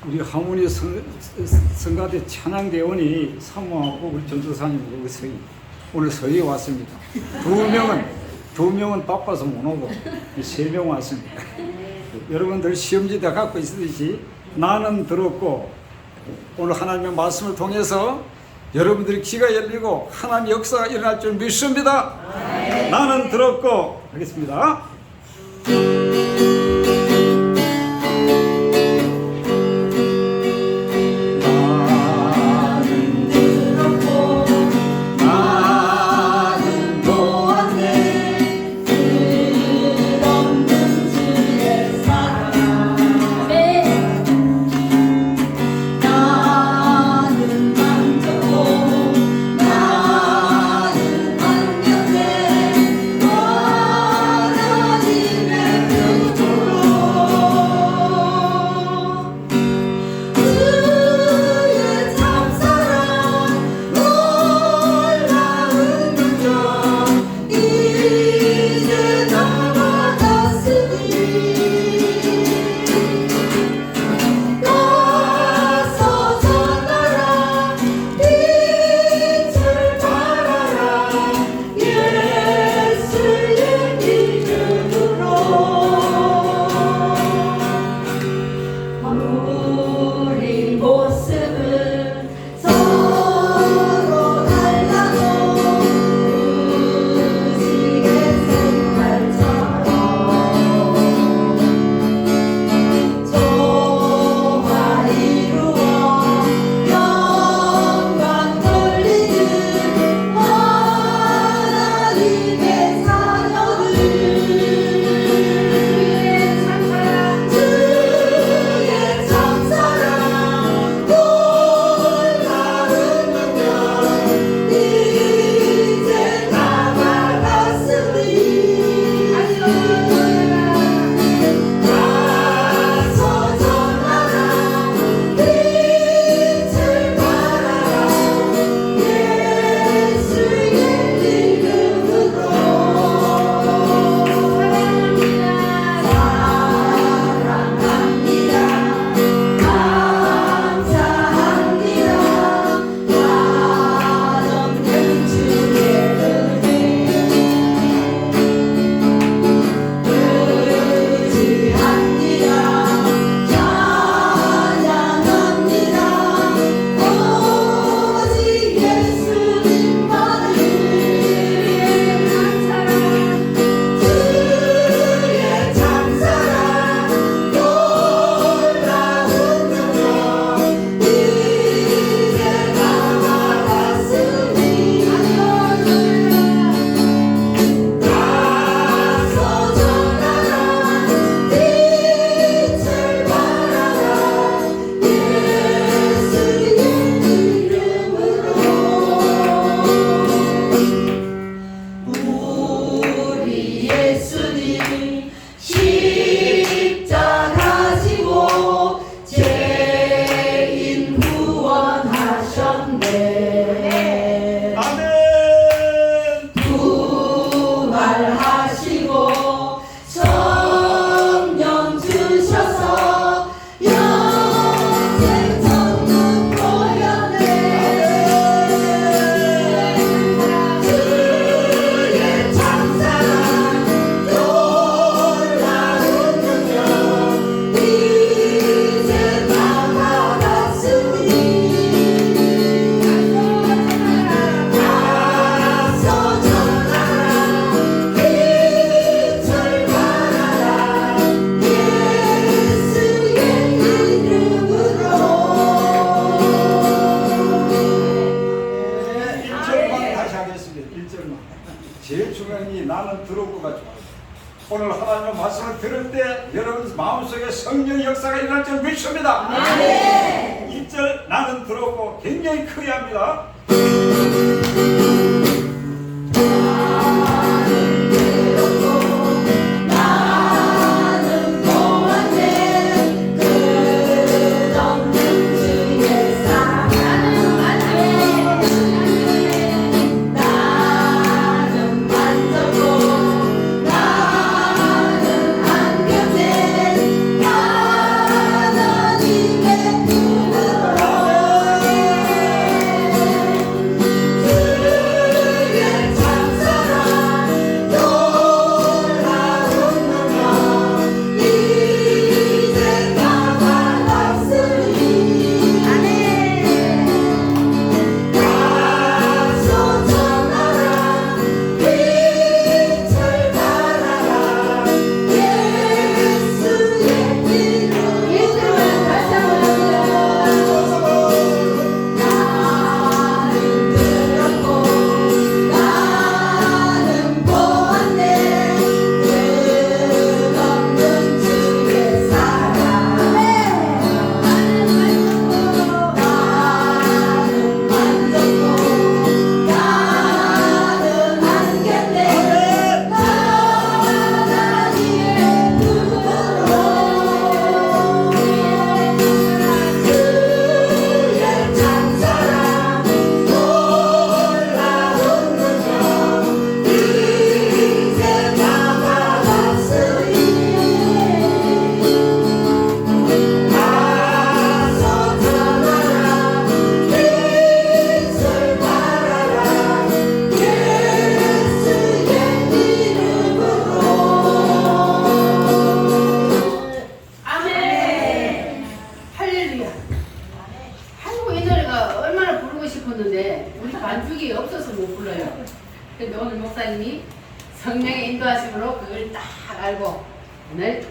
우리 하모니 성가대 찬양대원이 사모하고 우리 전도사님 오늘 서희에 왔습니다. 두 명은 바빠서 못 오고 3명 왔습니다. 여러분들 시험지 다 갖고 있듯이 나는 들었고 오늘 하나님의 말씀을 통해서 여러분들이 귀가 열리고 하나님의 역사가 일어날 줄 믿습니다. 나는 들었고 하겠습니다. 제일 중요한 게 나는 들었고가 좋아요. 오늘 하나님의 말씀을 들을 때 여러분 마음속에 성령의 역사가 일어날 줄 믿습니다. 네. 1절 나는 들었고 굉장히 크게 합니다. 하나님의 우리 목사님이 성령의 인도하심으로 그걸 딱 알고 오늘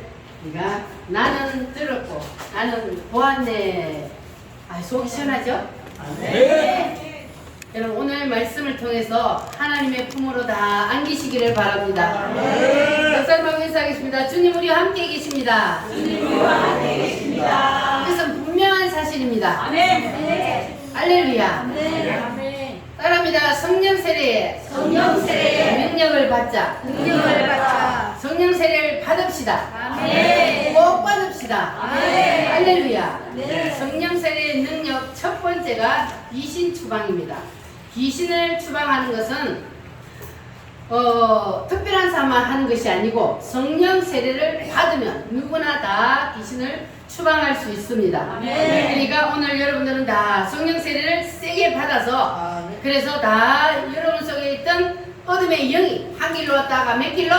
우리가 나는 들었고 나는 보았네. 속이 시원하죠? 네. 여러분 오늘 말씀을 통해서 하나님의 품으로 다 안기시기를 바랍니다. 역사님하고 인사하겠습니다. 주님 우리와 함께 계십니다. 주님 우리와 함께 계십니다. 그것은 분명한 사실입니다. 아멘. 할렐루야. 아멘. 따라합니다. 성령 세례에 능력을 받자. 성령 세례를 받읍시다. 아멘. 꼭 받읍시다. 아멘. 할렐루야. 네. 성령 세례의 능력 첫 번째가 귀신 추방입니다. 귀신을 추방하는 것은 특별한 사람만 하는 것이 아니고 성령 세례를 받으면 누구나 다 귀신을 추방할 수 있습니다. 아멘. 그러니까 오늘 여러분들은 다 성령 세례를 세게 받아서 그래서 다 여러분 속에 있던 어둠의 영이 한 길로 왔다가 몇 길로?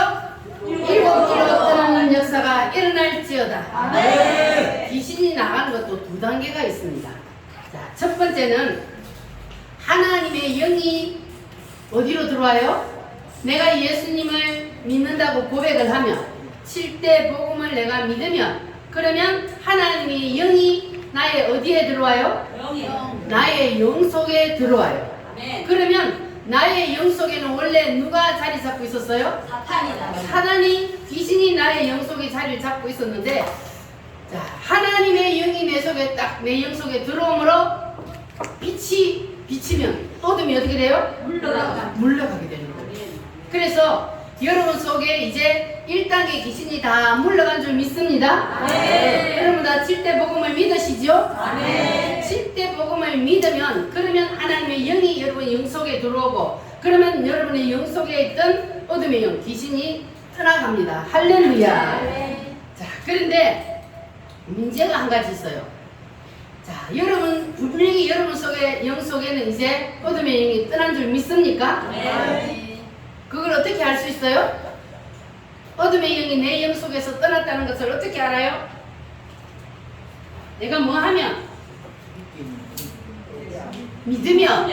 7길로 떠나는 역사가 일어날지어다. 아멘. 귀신이 나가는 것도 두 단계가 있습니다. 자, 첫 번째는 하나님의 영이 어디로 들어와요? 내가 예수님을 믿는다고 고백을 하면 7대 복음을 내가 믿으면 그러면 하나님의 영이 나의 어디에 들어와요? 나의 영 속에 들어와요. 아멘. 그러면 나의 영 속에는 원래 누가 자리 잡고 있었어요? 사단이 귀신이 나의 영 속에 자리를 잡고 있었는데 자, 하나님의 영이 내 속에 딱 내 영 속에 들어오므로 빛이 비치면 어둠이 어떻게 돼요? 물러가게 되는 거예요. 그래서 여러분 속에 이제 1단계 귀신이 다 물러간 줄 믿습니다. 여러분 다 7대 복음을 믿으시죠? 7대 복음을 믿으면 그러면 하나님의 영이 여러분의 영 속에 들어오고 그러면 여러분의 영 속에 있던 어둠의 영 귀신이 떠나갑니다. 할렐루야. 자, 그런데 문제가 한 가지 있어요. 자, 여러분 분명히 여러분 속에 영 속에는 이제 어둠의 영이 떠난 줄 믿습니까? 그걸 어떻게 알 수 있어요? 어둠의 영이 내 영 속에서 떠났다는 것을 어떻게 알아요? 내가 뭐 하면? 믿으면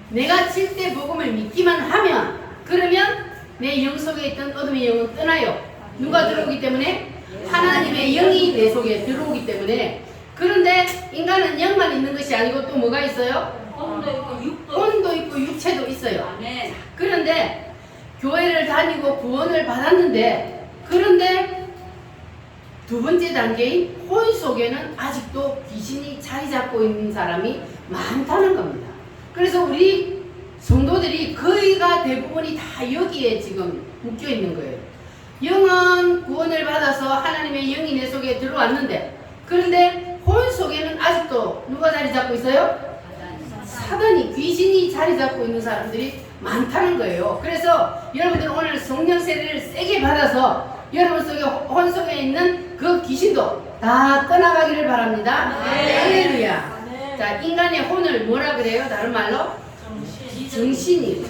내가 7대 복음을 믿기만 하면 그러면 내 영 속에 있던 어둠의 영은 떠나요. 누가 들어오기 때문에? 하나님의 영이 내 속에 들어오기 때문에. 그런데 인간은 영만 있는 것이 아니고 또 뭐가 있어요? 혼도 있고 육체도 있어요. 그런데 교회를 다니고 구원을 받았는데 그런데 두 번째 단계인 혼 속에는 아직도 귀신이 자리 잡고 있는 사람이 많다는 겁니다. 그래서 우리 성도들이 거의가 대부분이 다 여기에 지금 묶여 있는 거예요. 영은 구원을 받아서 하나님의 영이 내 속에 들어왔는데 그런데 혼 속에는 아직도 누가 자리 잡고 있어요? 사단이 귀신이 자리 잡고 있는 사람들이 많다는 거예요. 그래서 여러분들은 오늘 성령 세례를 세게 받아서 여러분 속에 혼 속에 있는 그 귀신도 다 떠나가기를 바랍니다. 할렐루야. 자, 인간의 혼을 뭐라 그래요? 다른 말로? 정신이에요.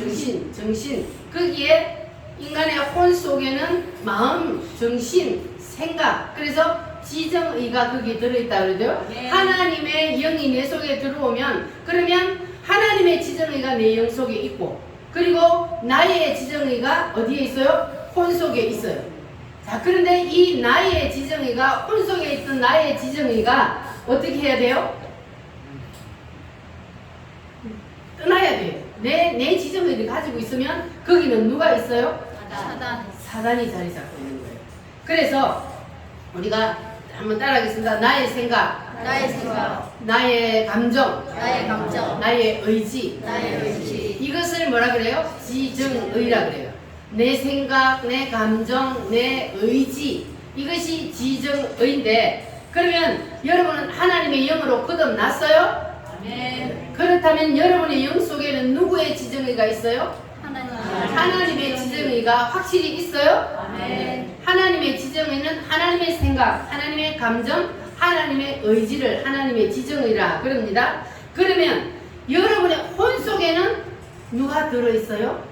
정신. 거기에 인간의 혼 속에는 마음, 정신, 생각, 그래서 지정의가 거기에 들어있다 그러죠. 하나님의 영이 내 속에 들어오면 그러면 하나님의 지정의가 내 영 속에 있고 그리고 나의 지정의가 어디에 있어요? 혼 속에 있어요. 자, 그런데 이 나의 지정의가 혼 속에 있던 나의 지정의가 어떻게 해야 돼요? 떠나야 돼요. 내 지정의를 가지고 있으면 거기는 누가 있어요? 사단이 자리 잡고 있는 거예요. 그래서 우리가 한번 따라하겠습니다. 나의 생각, 나의 감정, 나의 의지, 이것을 뭐라 그래요? 지정의라 그래요. 내 생각, 내 감정, 내 의지, 이것이 지정의인데 그러면 여러분은 하나님의 영으로 거듭났어요? 그렇다면 여러분의 영 속에는 누구의 지정의가 있어요? 하나님의 지정의가 확실히 있어요? 하나님의 지정의는 하나님의 생각, 하나님의 감정, 하나님의 의지를 하나님의 지정의라 그럽니다. 그러면 여러분의 혼 속에는 누가 들어있어요?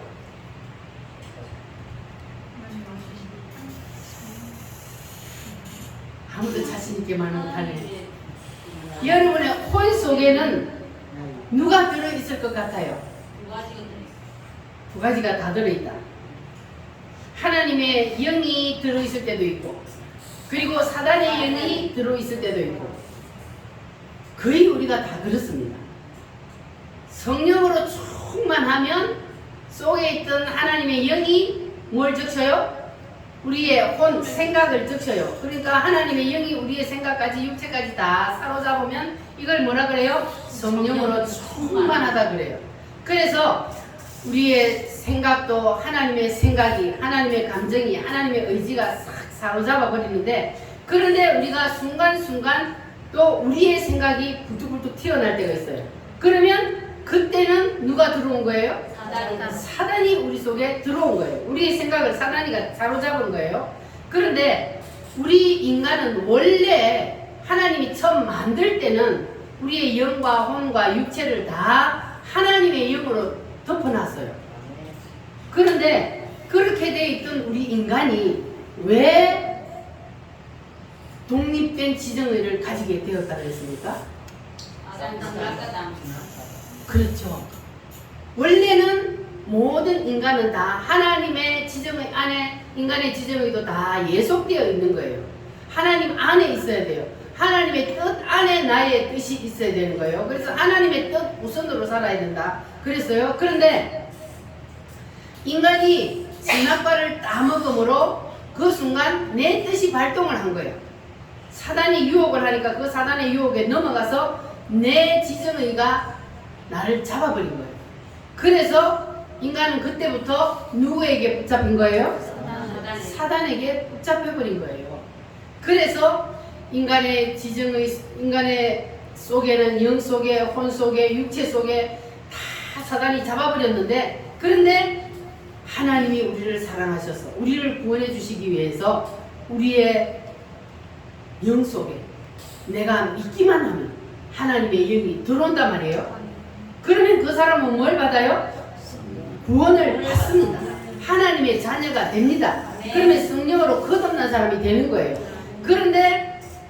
아무도 자신있게 말 못하네. 여러분의 혼 속에는 누가 들어있을 것 같아요? 두 가지가 다 들어있다. 하나님의 영이 들어있을 때도 있고, 그리고 사단의 영이 들어있을 때도 있고, 거의 우리가 다 그렇습니다. 성령으로 충만하면 속에 있던 하나님의 영이 뭘 적셔요? 우리의 혼, 생각을 적셔요. 그러니까 하나님의 영이 우리의 생각까지, 육체까지 다 사로잡으면 이걸 뭐라 그래요? 성령으로 충만하다 그래요. 그래서 우리의 생각도 하나님의 생각이, 하나님의 감정이, 하나님의 의지가 싹 사로잡아 버리는데, 그런데 우리가 순간순간 또 우리의 생각이 불뚝불뚝 튀어날 때가 있어요. 그러면 그때는 누가 들어온 거예요? 사단이 우리 속에 들어온 거예요. 우리의 생각을 사단이가 사로잡은 거예요. 그런데 우리 인간은 원래 하나님이 처음 만들 때는 우리의 영과 혼과 육체를 다 하나님의 영으로 덮어놨어요. 그런데 그렇게 돼 있던 우리 인간이 왜 독립된 지정의를 가지게 되었다고 했습니까? 그렇죠. 원래는 모든 인간은 다 하나님의 지정의 안에, 인간의 지정의도 다 예속되어 있는 거예요. 하나님 안에 있어야 돼요. 하나님의 뜻 안에 나의 뜻이 있어야 되는 거예요. 그래서 하나님의 뜻 우선으로 살아야 된다 그랬어요. 그런데 인간이 선악과를 따먹음으로 그 순간 내 뜻이 발동을 한 거예요. 사단이 유혹을 하니까 그 사단의 유혹에 넘어가서 내 지정의가 나를 잡아버린 거예요. 그래서 인간은 그때부터 누구에게 붙잡힌 거예요? 사단에게 붙잡혀버린 거예요. 그래서 인간의 지정의, 인간의 속에는 영 속에, 혼 속에, 육체 속에 다 사단이 잡아버렸는데, 그런데 하나님이 우리를 사랑하셔서 우리를 구원해 주시기 위해서 우리의 영 속에 내가 믿기만 하면 하나님의 영이 들어온단 말이에요. 그러면 그 사람은 뭘 받아요? 구원을 받습니다. 하나님의 자녀가 됩니다. 그러면 성령으로 거듭난 사람이 되는 거예요.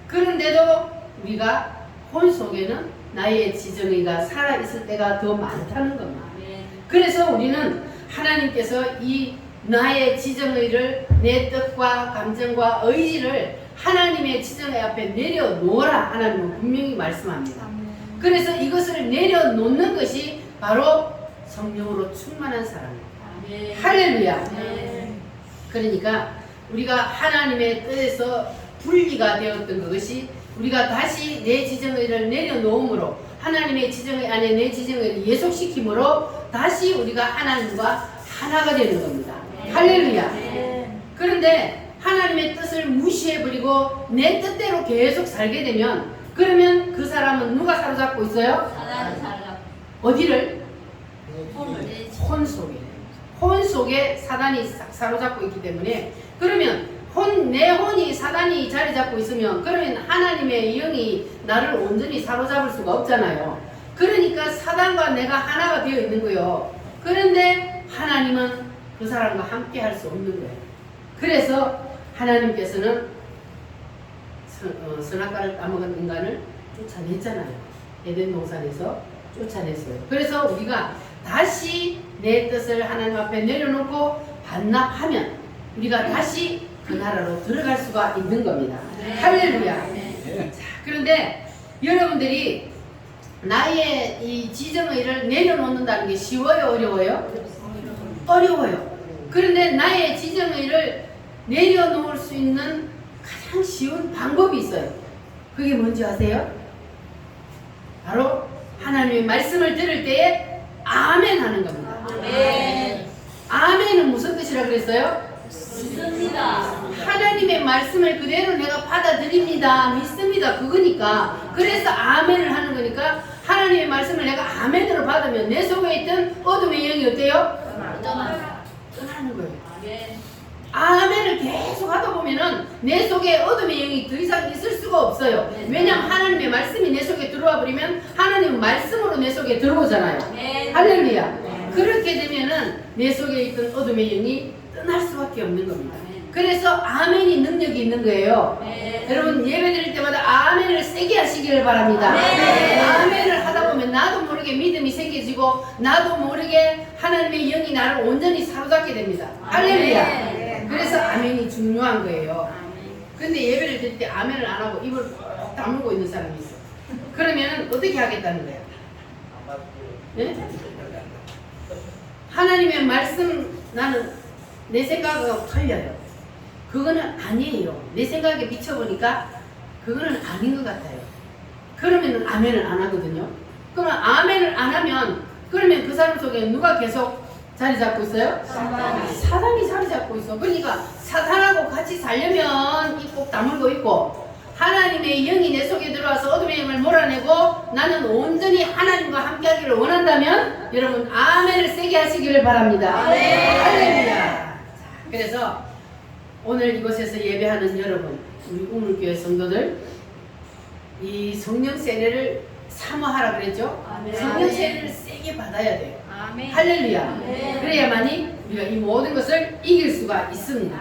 그런데도 우리가 혼 속에는 나의 지정의가 살아있을 때가 더 많다는 겁니다. 그래서 우리는 하나님께서 이 나의 지정의를, 내 뜻과 감정과 의지를 하나님의 지정의 앞에 내려놓으라 하나님은 분명히 말씀합니다. 그래서 이것을 내려놓는 것이 바로 성령으로 충만한 사람입니다. 할렐루야. 그러니까 우리가 하나님의 뜻에서 분리가 되었던 그것이 우리가 다시 내 지정의를 내려놓음으로, 하나님의 지정의 안에 내 지정의를 예속시킴으로 다시 우리가 하나님과 하나가 되는 겁니다. 할렐루야. 그런데 하나님의 뜻을 무시해버리고 내 뜻대로 계속 살게 되면, 그러면 그 사람은 누가 사로잡고 있어요? 어디를? 혼 속에. 혼 속에 사단이 사로잡고 있기 때문에, 그러면 내 혼이 사단이 자리 잡고 있으면 그러면 하나님의 영이 나를 온전히 사로잡을 수가 없잖아요. 그러니까 사단과 내가 하나가 되어 있는 거예요. 그런데 하나님은 그 사람과 함께 할 수 없는 거예요. 그래서 하나님께서는 선악과를 따먹은 인간을 쫓아냈잖아요. 에덴 동산에서 쫓아냈어요. 그래서 우리가 다시 내 뜻을 하나님 앞에 내려놓고 반납하면 우리가 다시 그 나라로 들어갈 수가 있는 겁니다. 할렐루야. 자, 그런데 여러분들이 나의 이 지정의를 내려놓는다는 게 쉬워요? 어려워요? 어려워요. 그런데 나의 지정의를 내려놓을 수 있는 가장 쉬운 방법이 있어요. 그게 뭔지 아세요? 바로 하나님의 말씀을 들을 때에 아멘 하는 겁니다. 아멘은 무슨 뜻이라 그랬어요? 믿습니다. 하나님의 말씀을 그대로 내가 받아들입니다. 믿습니다. 그거니까. 그래서 아멘을 하는 거니까 하나님의 말씀을 내가 아멘으로 받으면 내 속에 있던 어둠의 영이 어때요? 떠나는 거예요. 아멘을 계속 하다 보면은 내 속에 어둠의 영이 더 이상 있을 수가 없어요. 왜냐하면 하나님의 말씀이 내 속에 들어와 버리면 하나님은 말씀으로 내 속에 들어오잖아요. 할렐루야. 그렇게 되면은 내 속에 있던 어둠의 영이 떠날 수밖에 없는 겁니다. 그래서 아멘이 능력이 있는 거예요. 여러분 예배 드릴 때마다 아멘을 세게 하시기를 바랍니다. 아멘을 하다 보면 기도하면 나도 모르게 믿음이 생겨지고 나도 모르게 하나님의 영이 나를 온전히 사로잡게 됩니다. 할렐루야. 그래서 아멘이 중요한 거예요. 근데 예배를 드릴 때 아멘을 안 하고 입을 꼭 다물고 있는 사람이 있어. 그러면 어떻게 하겠다는 거야? 네? 하나님의 말씀 나는 내 생각하고 틀려요. 그거는 아니에요. 내 생각에 미쳐보니까 그거는 아닌 것 같아요. 그러면 아멘을 안 하거든요. 그러면 아멘을 안 하면 그러면 그 사람 속에 누가 계속 자리 잡고 있어요? 사단이 자리 잡고 있어. 그러니까 사단하고 같이 살려면 입 꼭 다물고 있고 하나님의 영이 내 속에 들어와서 어둠의 영을 몰아내고 나는 온전히 하나님과 함께하기를 원한다면 여러분 아멘을 세게 하시기를 바랍니다. 할렐루야. 그래서 오늘 이곳에서 예배하는 여러분, 우리 우물교회 성도들, 이 성령 세례를 사모하라 그랬죠? 성령 세례를 세게 받아야 돼요. 할렐루야. 그래야만이 우리가 이 모든 것을 이길 수가 있습니다.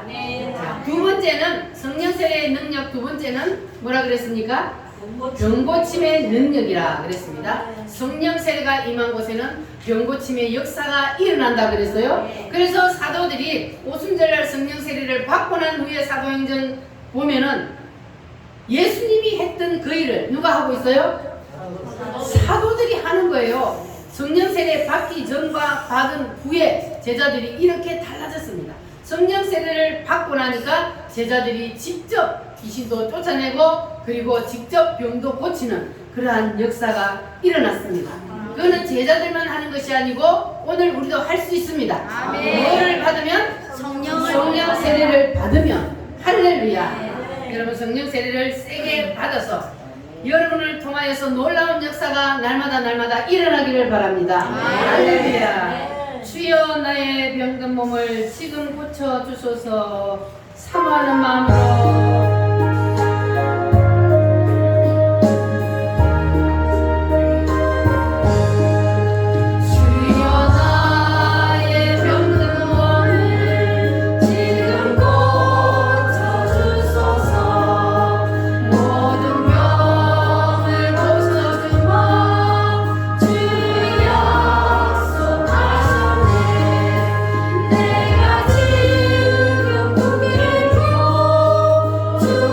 자, 두 번째는 성령 세례의 능력. 두 번째는 뭐라 그랬습니까? 병고침의 능력이라 그랬습니다. 성령 세례가 임한 곳에는 병고침의 역사가 일어난다 그랬어요. 그래서 사도들이 오순절날 성령 세례를 받고 난 후에 사도행전 보면은 예수님이 했던 그 일을 누가 하고 있어요? 사도들이 하는 거예요. 성령 세례 받기 전과 받은 후에 제자들이 이렇게 달라졌습니다. 성령 세례를 받고 나니까 제자들이 직접 귀신도 쫓아내고 그리고 직접 병도 고치는 그러한 역사가 일어났습니다. 그거는 제자들만 하는 것이 아니고 오늘 우리도 할 수 있습니다. 뭐를 받으면? 성령 세례를 받으면. 할렐루야. 여러분 성령 세례를 세게 받아서 여러분을 통하여서 놀라운 역사가 날마다 일어나기를 바랍니다. 할렐루야. 주여 나의 병든 몸을 지금 고쳐주소서. 사모하는 마음으로 내가 지금 고개를 들고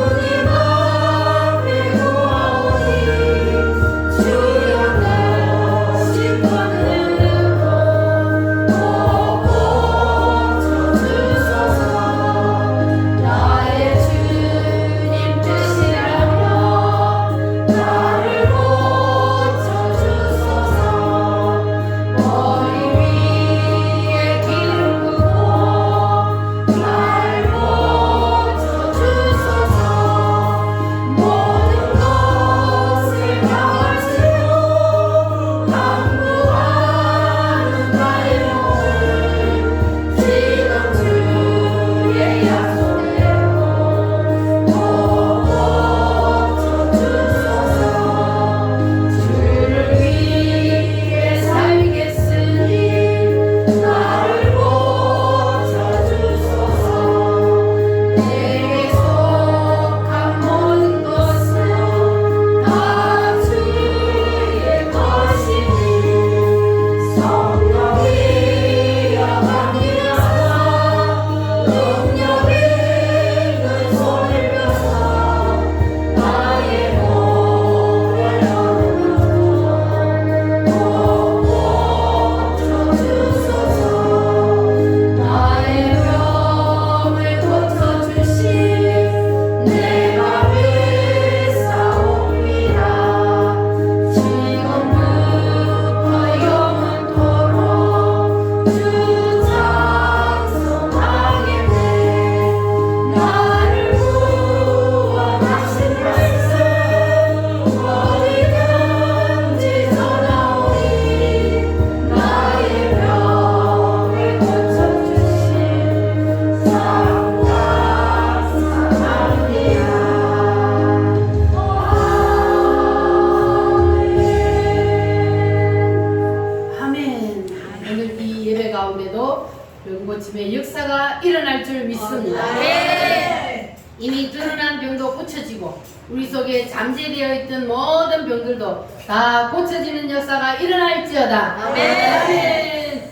우리 속에 잠재되어 있던 모든 병들도 다 고쳐지는 역사가 일어날지어다. 아멘.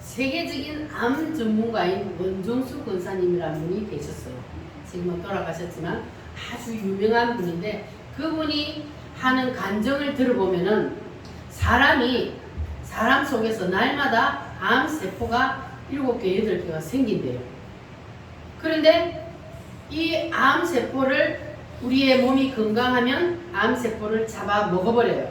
세계적인 암 전문가인 원종수 권사님이라는 분이 계셨어요. 지금은 돌아가셨지만 아주 유명한 분인데, 그분이 하는 간증을 들어보면은 사람 속에서 날마다 암세포가 7개, 8개가 생긴대요. 그런데 이 암세포를 우리의 몸이 건강하면 암세포를 잡아 먹어버려요.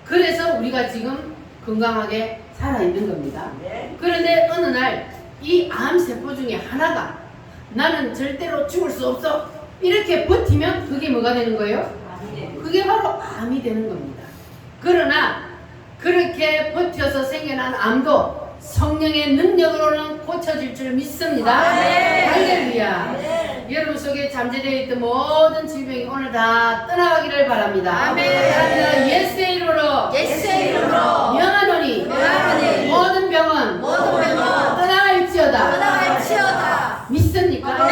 그래서 우리가 지금 건강하게 살아있는 겁니다. 그런데 어느 날 이 암세포 중에 하나가 나는 절대로 죽을 수 없어, 이렇게 버티면 그게 뭐가 되는 거예요? 그게 바로 암이 되는 겁니다. 그러나 그렇게 버텨서 생겨난 암도 성령의 능력으로는 고쳐질 줄 믿습니다. 할렐루야. 여러분 속에 잠재되어 있던 모든 질병이 오늘 다 떠나가기를 바랍니다. 아멘. 예수의 이름으로 명하노니 모든 병은 떠나갈지어다. 믿습니까?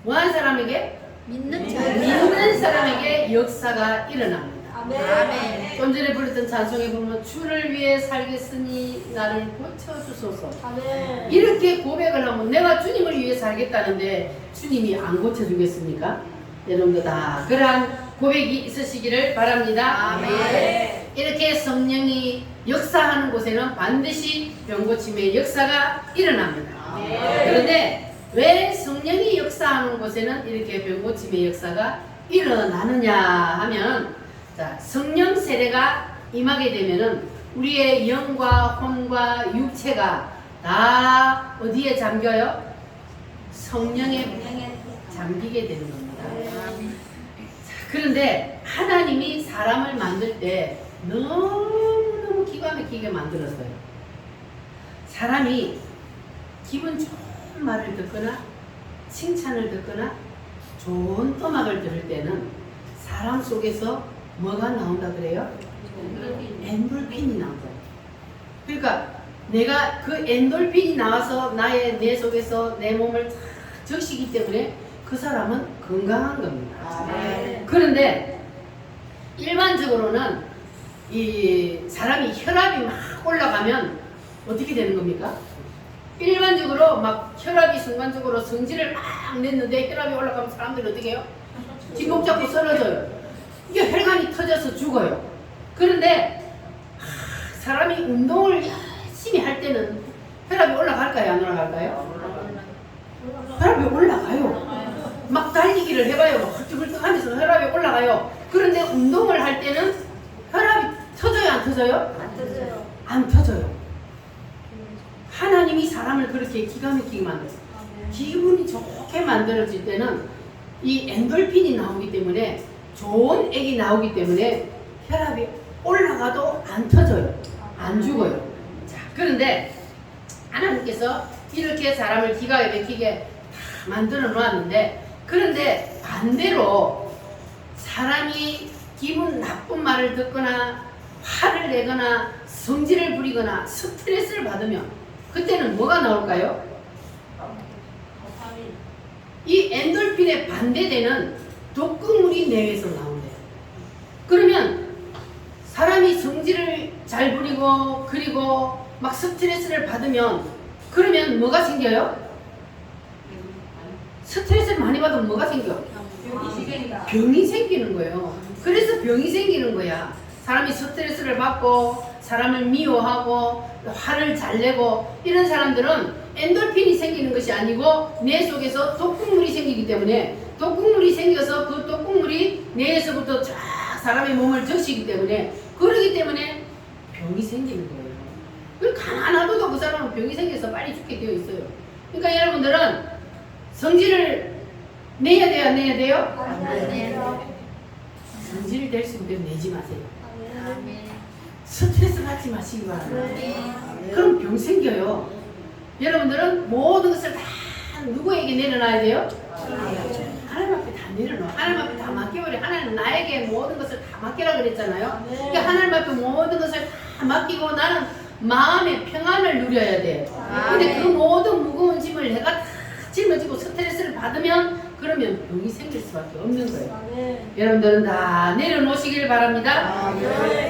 뭐한 사람에게? 믿는 사람에게 역사가 일어납니다. 좀 전에 불렀던 찬송에 보면 주를 위해 살겠으니 나를 고쳐주소서. 이렇게 고백을 하면 내가 주님을 위해 살겠다는데 주님이 안 고쳐주겠습니까? 여러분도 다 그러한 고백이 있으시기를 바랍니다. 이렇게 성령이 역사하는 곳에는 반드시 병고침의 역사가 일어납니다. 그런데 왜 성령이 역사하는 곳에는 이렇게 병고침의 역사가 일어나느냐 하면, 자, 성령 세례가 임하게 되면은 우리의 영과 혼과 육체가 다 어디에 잠겨요? 성령에 잠기게 되는 겁니다. 자, 그런데 하나님이 사람을 만들 때 너무너무 기가 막히게 만들었어요. 사람이 기분 좋은 말을 듣거나 칭찬을 듣거나 좋은 음악을 들을 때는 사람 속에서 뭐가 나온다 그래요? 엔돌핀이 나온다. 그러니까 내가 그 엔돌핀이 나와서 내 속에서 내 몸을 다 적시기 때문에 그 사람은 건강한 겁니다. 그런데 일반적으로는 이 사람이 혈압이 막 올라가면 어떻게 되는 겁니까? 일반적으로 막 혈압이 순간적으로 성질을 막 냈는데 혈압이 올라가면 사람들이 어떻게 해요? 뒷목 잡고 쓰러져요. 이게 혈관이 터져서 죽어요. 그런데 사람이 운동을 열심히 할 때는 혈압이 올라갈까요? 안 올라갈까요? 혈압이 올라가요. 막 달리기를 해봐요. 막 훌쩍훌쩍 하면서 혈압이 올라가요. 그런데 운동을 할 때는 혈압이 터져요? 안 터져요? 안 터져요. 하나님이 사람을 그렇게 기가 막히게 만들어요. 기분이 좋게 만들어질 때는 이 엔돌핀이 나오기 때문에, 좋은 액이 나오기 때문에 혈압이 올라가도 안 터져요. 안 죽어요. 자, 그런데 하나님께서 이렇게 사람을 기가 막히게 다 만들어 놓았는데, 그런데 반대로 사람이 기분 나쁜 말을 듣거나 화를 내거나 성질을 부리거나 스트레스를 받으면 그때는 뭐가 나올까요? 이 엔돌핀에 반대되는 독극물이 뇌에서 나온대요. 그러면 사람이 성질을 잘 부리고 그리고 막 스트레스를 받으면, 그러면 뭐가 생겨요? 스트레스를 많이 받으면 뭐가 생겨? 병이 생기는 거예요. 그래서 병이 생기는 거야. 사람이 스트레스를 받고 사람을 미워하고 화를 잘 내고 이런 사람들은 엔돌핀이 생기는 것이 아니고 뇌 속에서 독극물이 생기기 때문에, 독극물이 생겨서 그 독극물이 뇌에서부터 쫙 사람의 몸을 적시기 때문에, 그러기 때문에 병이 생기는 거예요. 그 가난하고도 그 사람은 병이 생겨서 빨리 죽게 되어 있어요. 그러니까 여러분들은 성질을 내야 돼요? 안 내야 돼요? 안 내요. 성질을 낼 수 있는데 내지 마세요. 스트레스 받지 마시기 바랍니다. 그럼 병 생겨요. 여러분들은 모든 것을 다 누구에게 내려놔야 돼요? 하나님 앞에 다 내려놔. 하나님 앞에 다 맡겨버려. 하나님 나에게 모든 것을 다 맡기라 그랬잖아요. 그러니까 하나님 앞에 모든 것을 다 맡기고 나는 마음의 평안을 누려야 돼. 근데 그 모든 무거운 짐을 내가 다 짊어지고 스트레스를 받으면 그 그러면 병이 생길 수밖에 없는 거예요. 여러분들은 다 내려놓으시길 바랍니다.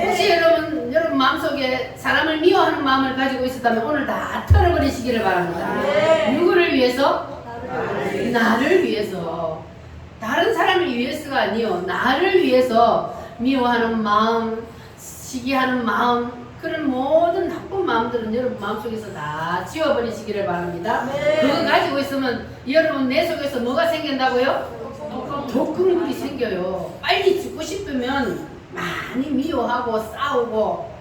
혹시 여러분 마음속에 사람을 미워하는 마음을 가지고 있었다면 오늘 다 털어버리시기를 바랍니다. 누구를 위해서? 나를 위해서. 다른 사람을 위해서가 아니요, 나를 위해서 미워하는 마음, 시기하는 마음, 그런 모든 나쁜 마음들은 여러분 마음속에서 다 지워버리시기를 바랍니다. 그거 가지고 있으면 여러분 내 속에서 뭐가 생긴다고요? 독극물이 생겨요. 빨리 죽고 싶으면 많이 미워하고 싸우고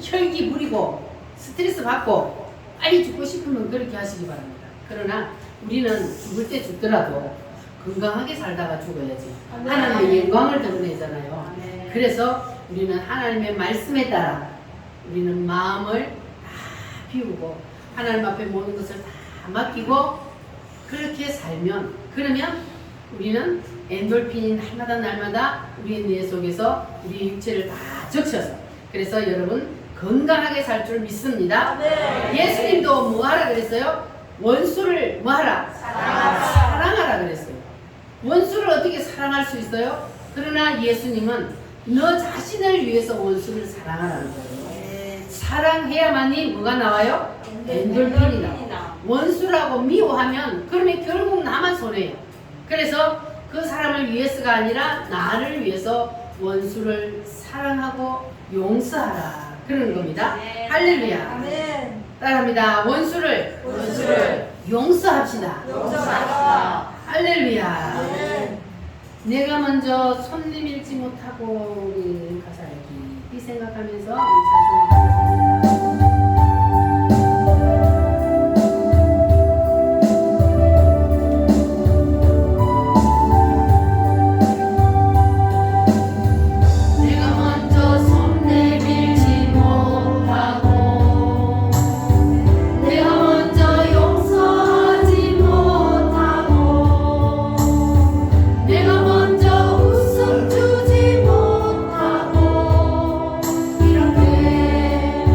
혈기 부리고 스트레스 받고 빨리 죽고 싶으면 그렇게 하시기 바랍니다. 그러나 우리는 죽을 때 죽더라도 건강하게 살다가 죽어야지. 하나님의 영광을 드러내잖아요. 그래서 우리는 하나님의 말씀에 따라 우리는 마음을 다 비우고 하나님 앞에 모든 것을 다 맡기고 그렇게 살면, 그러면 우리는 엔돌핀이 날마다 우리 뇌 속에서 우리 육체를 다 적셔서, 그래서 여러분 건강하게 살 줄 믿습니다. 예수님도 뭐 하라 그랬어요? 원수를 뭐 하라? 사랑하라 그랬어요. 원수를 어떻게 사랑할 수 있어요? 그러나 예수님은 너 자신을 위해서 원수를 사랑하라는 거예요. 사랑해야만이 뭐가 나와요? 엔돌핀이 나와요. 원수라고 미워하면 그러면 결국 나만 손해요. 그래서 그 사람을 위해서가 아니라 나를 위해서 원수를 사랑하고 용서하라 그러는 겁니다. 할렐루야. 따라합니다. 원수를 용서합시다. 할렐루야. 내가 먼저 손 내밀지 못하고 우리 가사를 깊이 생각하면서 찬송을 이렇게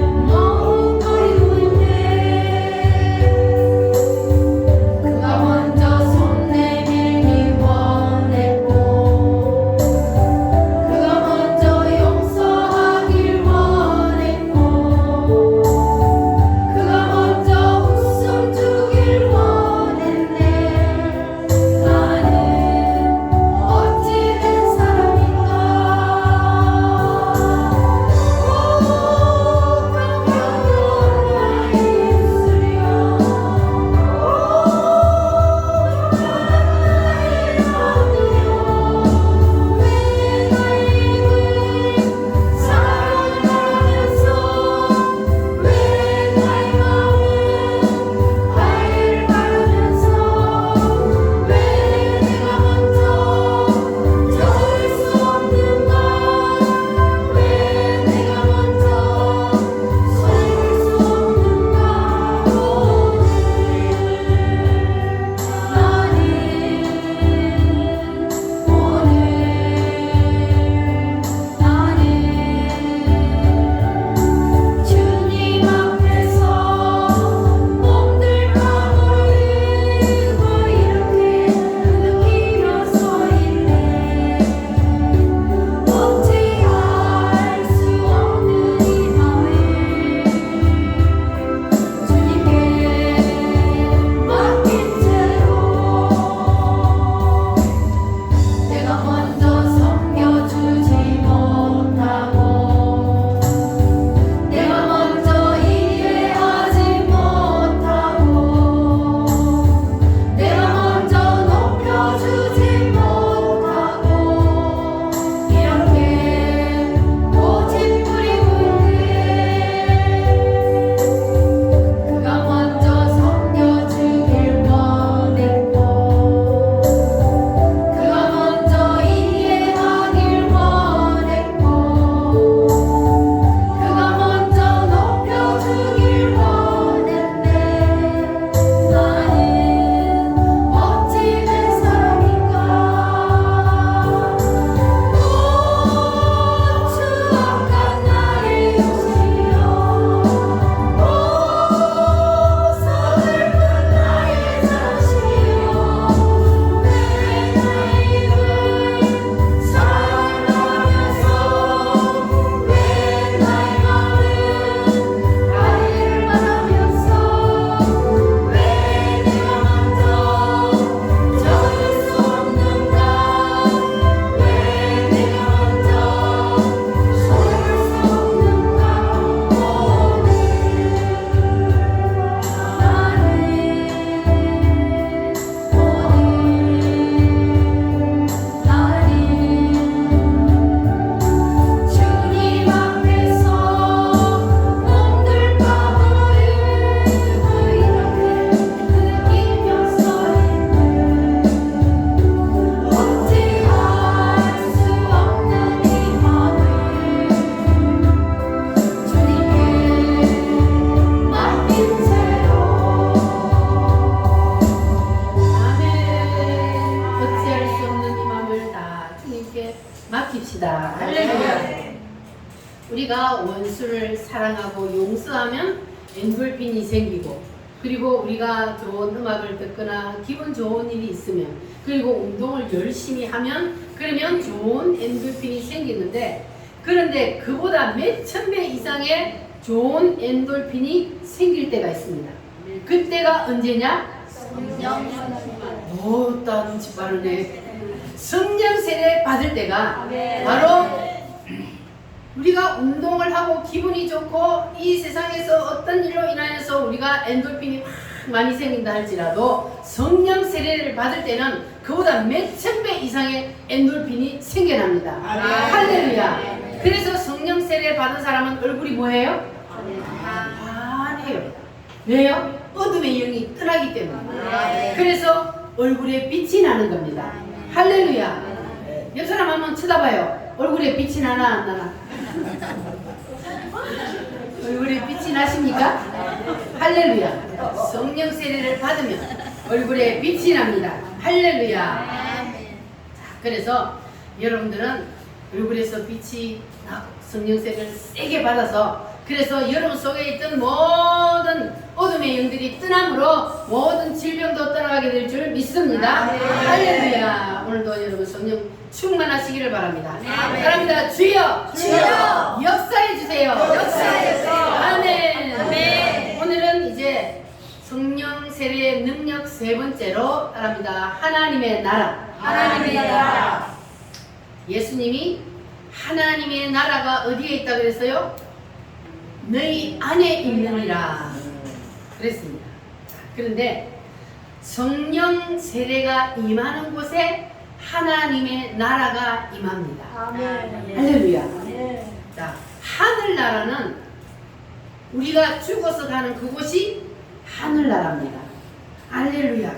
아낍시다. 할렐루야. 우리가 원수를 사랑하고 용서하면 엔돌핀이 생기고, 그리고 우리가 좋은 음악을 듣거나 기분 좋은 일이 있으면, 그리고 운동을 열심히 하면, 그러면 좋은 엔돌핀이 생기는데, 그런데 그보다 몇천 배 이상의 좋은 엔돌핀이 생길 때가 있습니다. 그때가 언제냐? 오, 딴지 빠르네. 성령 세례 받을 때가 바로 우리가 운동을 하고 기분이 좋고 이 세상에서 어떤 일로 인하여서 우리가 엔돌핀이 막 많이 생긴다 할지라도 성령 세례를 받을 때는 그보다 몇천 배 이상의 엔돌핀이 생겨납니다. 할렐루야. 그래서 성령 세례 받은 사람은 얼굴이 뭐예요? 환해요. 왜요? 어둠의 영이 떠나기 때문에. 그래서 얼굴에 빛이 나는 겁니다. 할렐루야. 옆 사람 한번 쳐다봐요. 얼굴에 빛이 나나 안 나나? 얼굴에 빛이 나십니까? 할렐루야. 성령 세례를 받으면 얼굴에 빛이 납니다. 할렐루야. 자, 그래서 여러분들은 얼굴에서 빛이 나고 성령 세례를 세게 받아서, 그래서 여러분 속에 있던 모든 어둠의 영들이 떠남으로 모든 질병도 떠나가게 될 줄 믿습니다. 할렐루야. 오늘도 여러분 성령 충만하시기를 바랍니다. 바랍니다. 주여, 주여, 역사해 주세요. 역사해 주세요. 아멘. 아멘. 오늘은 이제 성령 세례의 능력 세 번째로 따라합니다. 하나님의 나라. 하나님의 나라. 예수님이 하나님의 나라가 어디에 있다 그랬어요? 너희 안에 있느니라 그랬습니다. 그런데 성령 세례가 임하는 곳에 하나님의 나라가 임합니다. 할렐루야. 자, 하늘나라는 우리가 죽어서 가는 그곳이 하늘나라입니다. 할렐루야.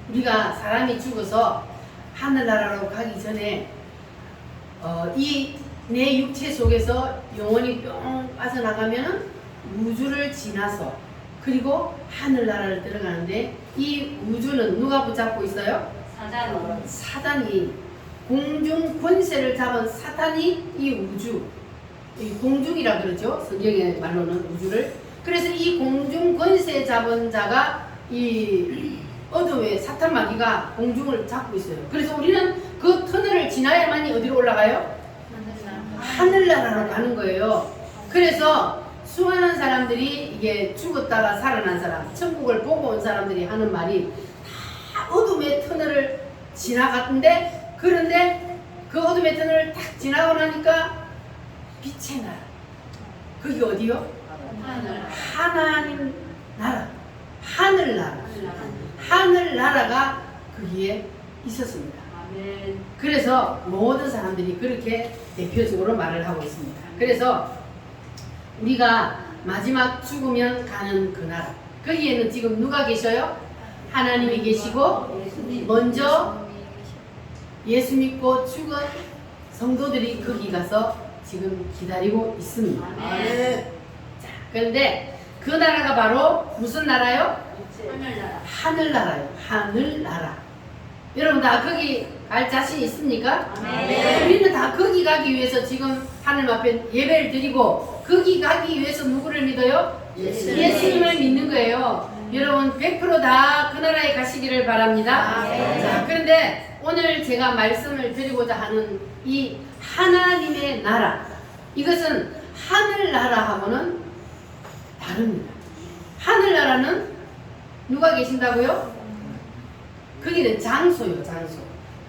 우리가 사람이 죽어서 하늘나라로 가기 전에 이 내 육체 속에서 영혼이 뿅 빠져나가면은 우주를 지나서 그리고 하늘나라를 들어가는데, 이 우주는 누가 붙잡고 있어요? 사단이 공중 권세를 잡은 사탄이 이 우주, 이 공중이라 그러죠. 성경의 말로는 우주를. 그래서 이 공중 권세 잡은 자가 이 어둠의 사탄 마귀가 공중을 잡고 있어요. 그래서 우리는 그 터널을 지나야만이 어디로 올라가요? 하늘나라로 가는 거예요. 그래서 수많은 사람들이 이게 죽었다가 살아난 사람, 천국을 보고 온 사람들이 하는 말이 다 어둠의 터널을 지나갔는데, 그런데 그 어둠의 터널을 딱 지나고 나니까 빛의 나라. 그게 어디요? 하나님 나라. 하늘나라. 하늘나라가 거기에 있었습니다. 그래서 모든 사람들이 그렇게 대표적으로 말을 하고 있습니다. 그래서 우리가 마지막 죽으면 가는 그 나라, 거기에는 지금 누가 계셔요? 하나님이 계시고, 먼저 예수 믿고 죽은 성도들이 거기 가서 지금 기다리고 있습니다. 자, 그런데 그 나라가 바로 무슨 나라요? 하늘나라요. 하늘나라. 여러분 다 거기 갈 자신 있습니까? 우리는 다 거기 가기 위해서 지금 하나님 앞에 예배를 드리고, 거기 가기 위해서 누구를 믿어요? 예수님을 믿는 거예요. 여러분 100% 다 그 나라에 가시기를 바랍니다. 자, 그런데 오늘 제가 말씀을 드리고자 하는 이 하나님의 나라, 이것은 하늘나라하고는 다릅니다. 하늘나라는 누가 계신다고요? 거기는 장소요, 장소.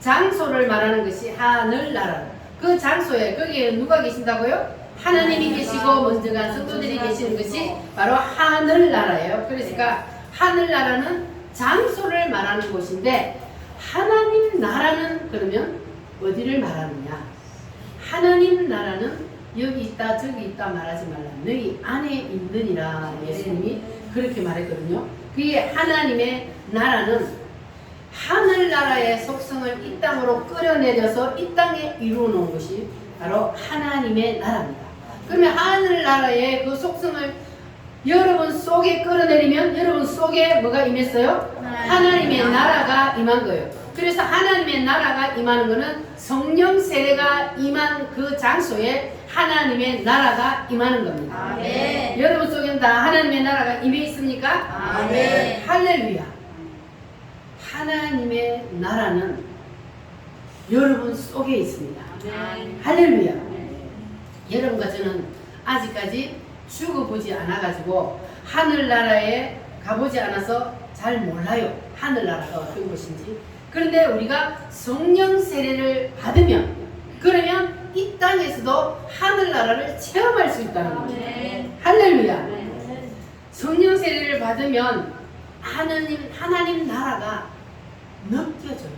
장소를 말하는 것이 하늘나라. 그 장소에, 거기에 누가 계신다고요? 하나님이 계시고 먼저 간 성도들이 계시는 것이 바로 하늘나라예요. 그러니까 하늘나라는 장소를 말하는 곳인데, 하나님 나라는 그러면 어디를 말하느냐? 하나님 나라는 여기 있다 저기 있다 말하지 말라. 너희 안에 있느니라. 예수님이 그렇게 말했거든요. 그게 하나님의 나라는 하늘나라의 속성을 이 땅으로 끌어내려서 이 땅에 이루어 놓은 것이 바로 하나님의 나라입니다. 그러면 하늘나라의 그 속성을 여러분 속에 끌어내리면 여러분 속에 뭐가 임했어요? 하나님의 나라가 임한 거예요. 그래서 하나님의 나라가 임하는 것은 성령 세례가 임한 그 장소에 하나님의 나라가 임하는 겁니다. 아멘. 여러분 속에는 다 하나님의 나라가 임해 있습니까? 아멘. 할렐루야. 하나님의 나라는 여러분 속에 있습니다. 아멘. 할렐루야. 여러분과 저는 아직까지 죽어보지 않아가지고 하늘나라에 가보지 않아서 잘 몰라요. 하늘나라가 어떤 곳인지. 그런데 우리가 성령 세례를 받으면, 그러면 이 땅에서도 하늘나라를 체험할 수 있다는 겁니다. 아멘. 할렐루야. 성령 세례를 받으면 하나님 나라가 느껴져요.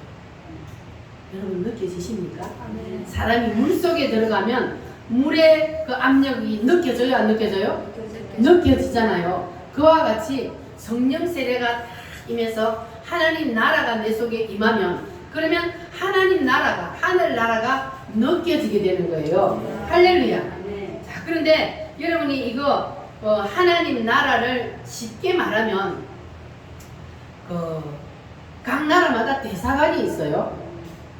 여러분 느껴지십니까? 아멘. 사람이 물 속에 들어가면 물의 그 압력이 느껴져요? 안 느껴져요? 느껴지잖아요. 그와 같이 성령 세례가 딱 임해서 하나님 나라가 내 속에 임하면, 그러면 하나님 나라가, 하늘 나라가 느껴지게 되는 거예요. 할렐루야. 자, 그런데 여러분이 이거 하나님 나라를 쉽게 말하면 각 나라마다 대사관이 있어요.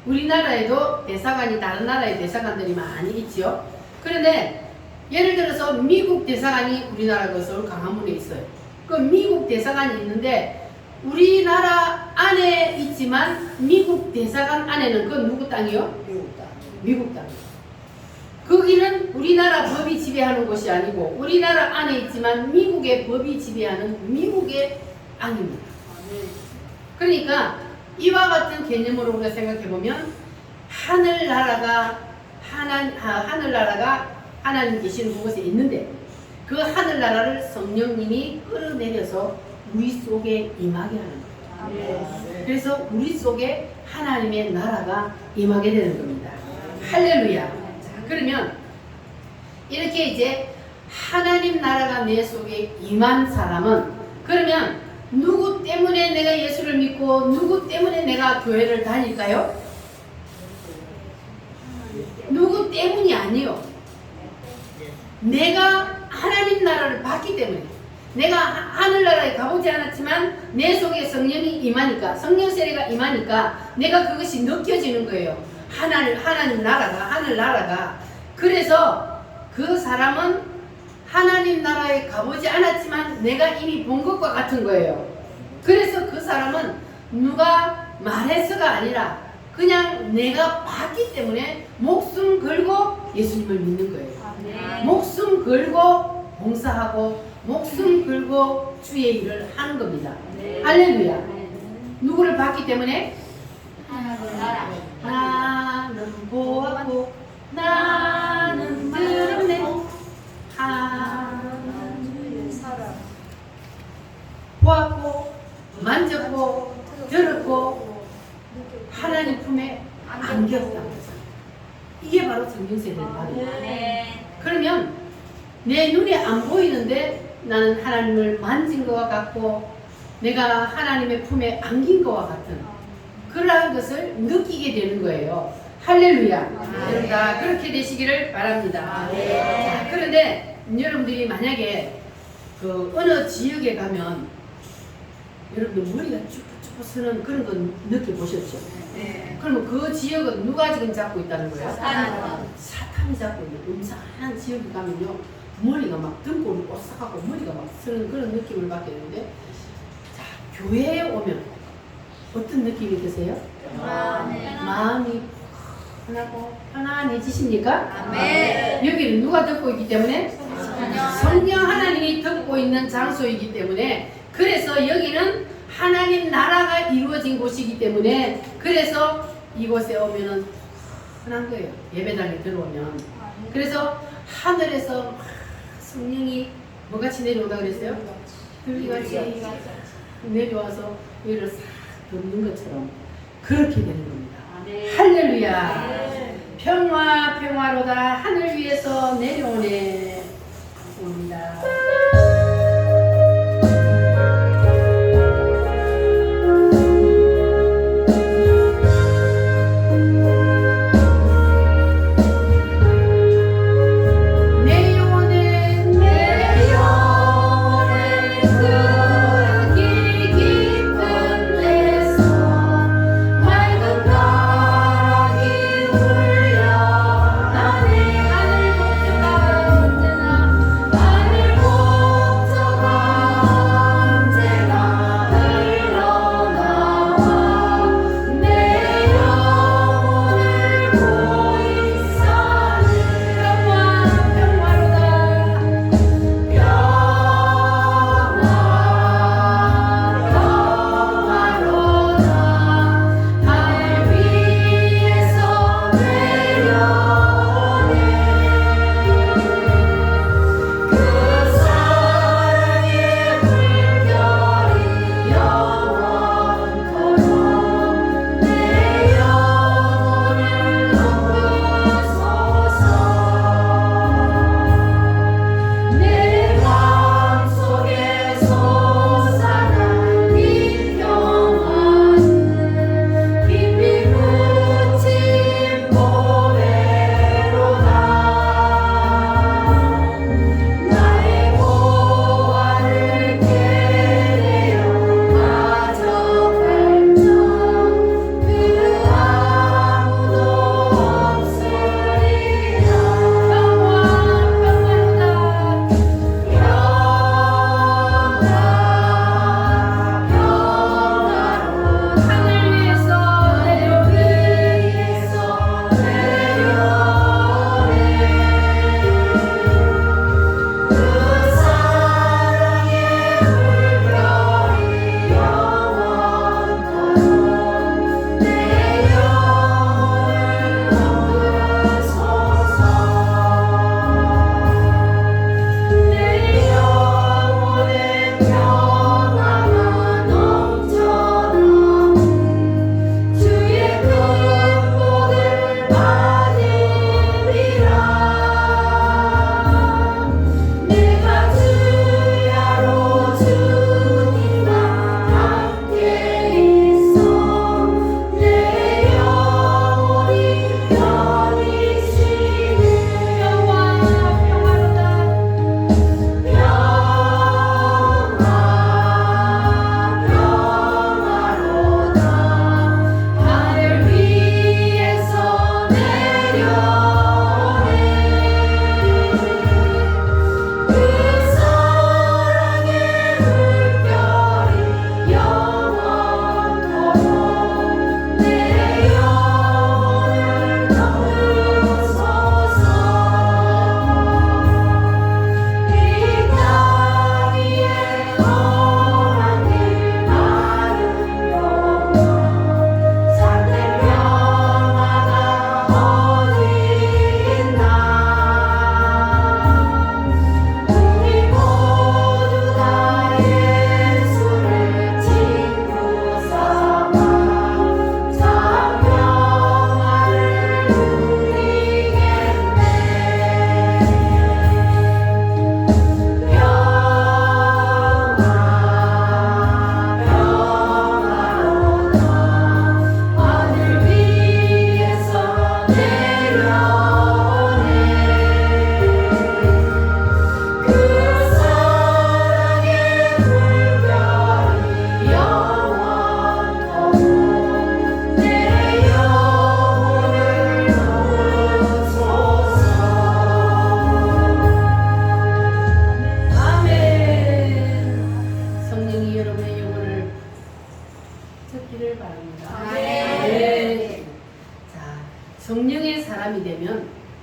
우리나라에도 대사관이, 다른 나라의 대사관들이 많이 있죠. 그런데 예를 들어서 미국 대사관이 우리나라 그 서울 강화문에 있어요. 그 미국 대사관이 있는데 우리나라 안에 있지만 미국 대사관 안에는 그 누구 땅이요? 미국 땅. 거기는 우리나라 법이 지배하는 곳이 아니고 우리나라 안에 있지만 미국의 법이 지배하는 미국의 땅입니다. 그러니까 이와 같은 개념으로 우리가 생각해보면 하늘나라가 하나님 계시는 그곳에 있는데 그 하늘나라를 성령님이 끌어내려서 우리 속에 임하게 하는 거예요. 그래서 우리 속에 하나님의 나라가 임하게 되는 겁니다. 할렐루야. 자, 그러면 이렇게 이제 하나님 나라가 내 속에 임한 사람은, 그러면 누구 때문에 내가 예수를 믿고 누구 때문에 내가 교회를 다닐까요? 누구 때문이 아니요. 내가 하나님 나라를 받기 때문에, 내가 하늘나라에 가보지 않았지만 내 속에 성령이 임하니까, 성령 세례가 임하니까 내가 그것이 느껴지는 거예요. 하나님 나라가, 하늘 나라가. 그래서 그 사람은 하나님 나라에 가보지 않았지만 내가 이미 본 것과 같은 거예요. 그래서 그 사람은 누가 말해서가 아니라 그냥 내가 봤기 때문에 목숨 걸고 예수님을 믿는 거예요. 목숨 걸고 봉사하고 목숨 걸고 주의 일을 하는 겁니다. 할렐루야. 누구를 봤기 때문에? 나는 보았고 나는 들었네. 보았고 만졌고 들었고 하나님 품에 안겼다. 이게 바로 성령세례를 받는 거예요. 그러면 내 눈에 안 보이는데 나는 하나님을 만진 것과 같고 내가 하나님의 품에 안긴 것과 같은 그러한 것을 느끼게 되는 거예요. 할렐루야. 여러분 다 그렇게 되시기를 바랍니다. 자, 그런데 여러분들이 만약에 그 어느 지역에 가면 여러분들 머리가 쭉쭉쭉 서는 그런 거 느껴보셨죠? 그러면 그 지역은 누가 지금 잡고 있다는 거예요? 사탄이 잡고 있는 음산한 지역에 가면요 머리가 막 등골이 오싹하고 머리가 막 서는 그런 느낌을 받게 되는데, 자, 교회에 오면 어떤 느낌이 드세요? 마음이 편하고 편안해지십니까? 여기는 누가 듣고 있기 때문에? 성령 하나님이 듣고 있는 장소이기 때문에, 그래서 여기는 하나님 나라가 이루어진 곳이기 때문에, 그래서 이곳에 오면은 편한 거예요. 예배당에 들어오면. 그래서 하늘에서 성령이 뭐같이 내려오다 그랬어요? 들기같이 내려와서 여기를 싹 덮는 것처럼 그렇게 되는 겁니다. 할렐루야. 평화 평화로다 하늘 위에서 내려오네. 옵니다. 내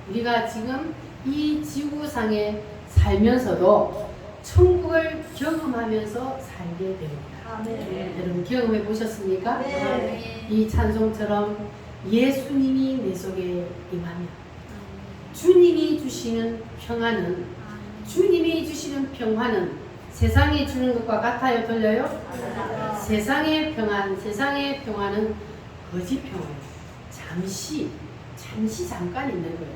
우리가 지금 이 지구상에 살면서도 천국을 경험하면서 살게 됩니다. 여러분 경험해 보셨습니까? 네. 이 찬송처럼 예수님이 내 속에 임하면 주님이 주시는 평안은 세상이 주는 것과 같아요? 들려요? 세상의 평안은 거짓 평안이에요. 잠깐 있는 거예요.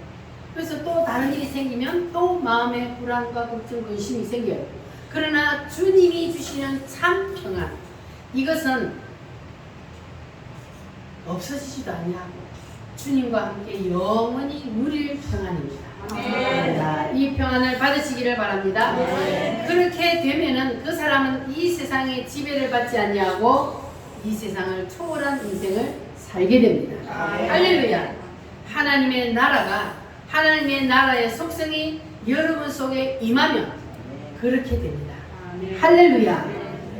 그래서 또 다른 일이 생기면 또 마음에 불안과 걱정, 근심이 생겨요. 그러나 주님이 주시는 참 평안, 이것은 없어지지도 아니하고 주님과 함께 영원히 누릴 평안입니다. 자, 이 평안을 받으시기를 바랍니다. 그렇게 되면은 그 사람은 이 세상의 지배를 받지 아니하고 이 세상을 초월한 인생을 살게 됩니다. 할렐루야. 하나님의 나라의 속성이 여러분 속에 임하면 그렇게 됩니다. 할렐루야.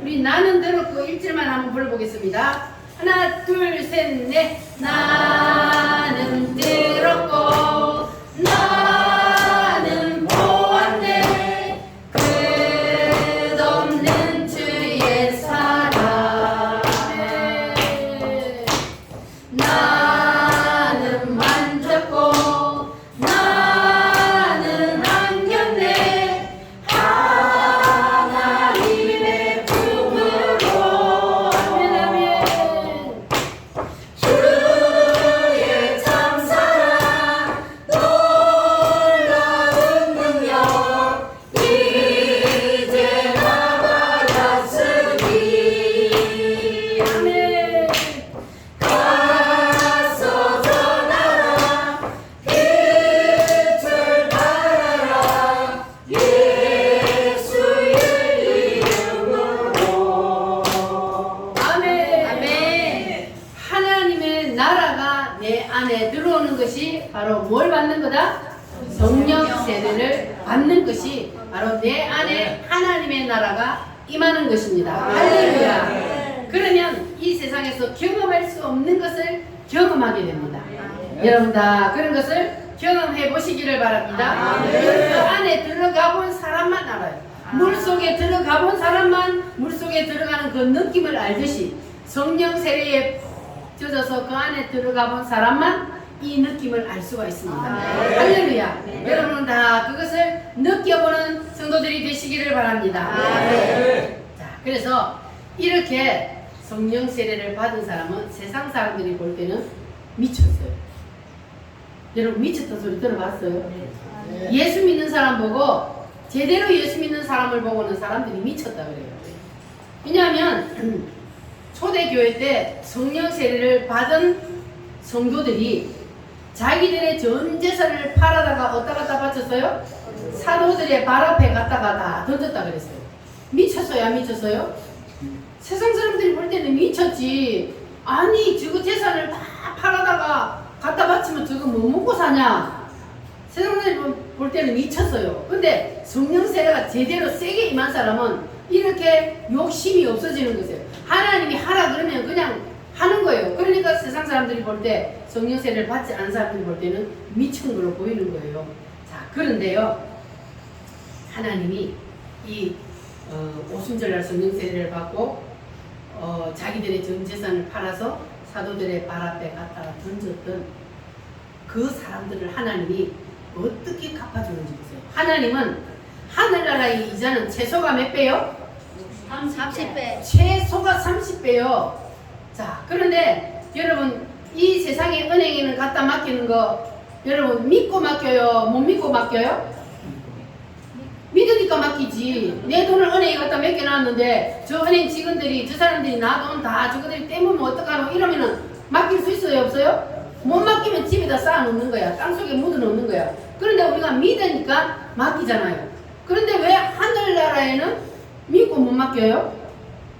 우리 나는 들었고 1절만 한번 불러보겠습니다. 하나 둘 셋 넷. 나는 들었고 나는 보았네 끝없는 주의 사랑. 나는 만졌고 나는 안겼네 하나님의 품으로. 아멘. 주의 참사랑 놀라운 능력 이제 나가야쓰리. 아멘. 가서 전하라 빛을 발하라 예수의 이름으로. 아멘. 하나님의 나라가 내 안에 들어오는 것이 바로 뭘 받는 거다? 성령 세례를 받는 것이 바로 내 안에 하나님의 나라가 임하는 것입니다. 할렐루야. 그러면 이 세상에서 경험할 수 없는 것을 경험하게 됩니다. 여러분 다 그런 것을 경험해 보시기를 바랍니다. 그 안에 들어가 본 사람만 알아요. 물속에 들어가 본 사람만 물속에 들어가는 그 느낌을 알듯이 성령 세례에 푹 젖어서 그 안에 들어가 본 사람만 이 느낌을 알 수가 있습니다. 할렐루야. 여러분은 다 그것을 느껴보는 성도들이 되시기를 바랍니다. 자, 그래서 이렇게 성령 세례를 받은 사람은 세상 사람들이 볼 때는 미쳤어요. 여러분 미쳤다 소리 들어봤어요? 예수 믿는 사람 보고 제대로 예수 믿는 사람을 보고는 사람들이 미쳤다 그래요. 왜냐하면 초대교회 때 성령 세례를 받은 성도들이 자기들의 전 재산을 팔아다가 어디다 갖다 바쳤어요? 사도들의 발 앞에 갖다가 다 던졌다 그랬어요. 미쳤어요? 안 미쳤어요? 세상 사람들이 볼 때는 미쳤지. 아니 저거 재산을 다 팔아다가 갖다 바치면 저거 뭐 먹고 사냐? 세상 사람들이 볼 때는 미쳤어요. 근데 성령 세례가 제대로 세게 임한 사람은 이렇게 욕심이 없어지는 거예요. 하나님이 하라 그러면 그냥 하는 거예요. 그러니까 세상 사람들이 볼 때 성령 세례를 받지 않은 사람들이 볼 때는 미친 걸로 보이는 거예요. 자, 그런데요, 하나님이 이 오순절날 성령 세례를 받고 자기들의 전 재산을 팔아서 사도들의 발 앞에 갖다가 던졌던 그 사람들을 하나님이 어떻게 갚아주는지 보세요. 하나님은 하늘나라의 이자는 최소가 몇 배요? 30배. 최소가 30배요. 자, 그런데 여러분 이 세상의 은행에는 갖다 맡기는 거 여러분 믿고 맡겨요? 못 믿고 맡겨요? 믿으니까 맡기지. 내 돈을 은행에 갖다 맡겨놨는데 저 은행 직원들이 저 사람들이 나 돈 다 저거들이 떼면 어떡하노 이러면은 맡길 수 있어요? 없어요? 못 맡기면 집에다 쌓아놓는 거야. 땅속에 묻어놓는 거야. 그런데 우리가 믿으니까 맡기잖아요. 그런데 왜 하늘나라에는 믿고 못 맡겨요?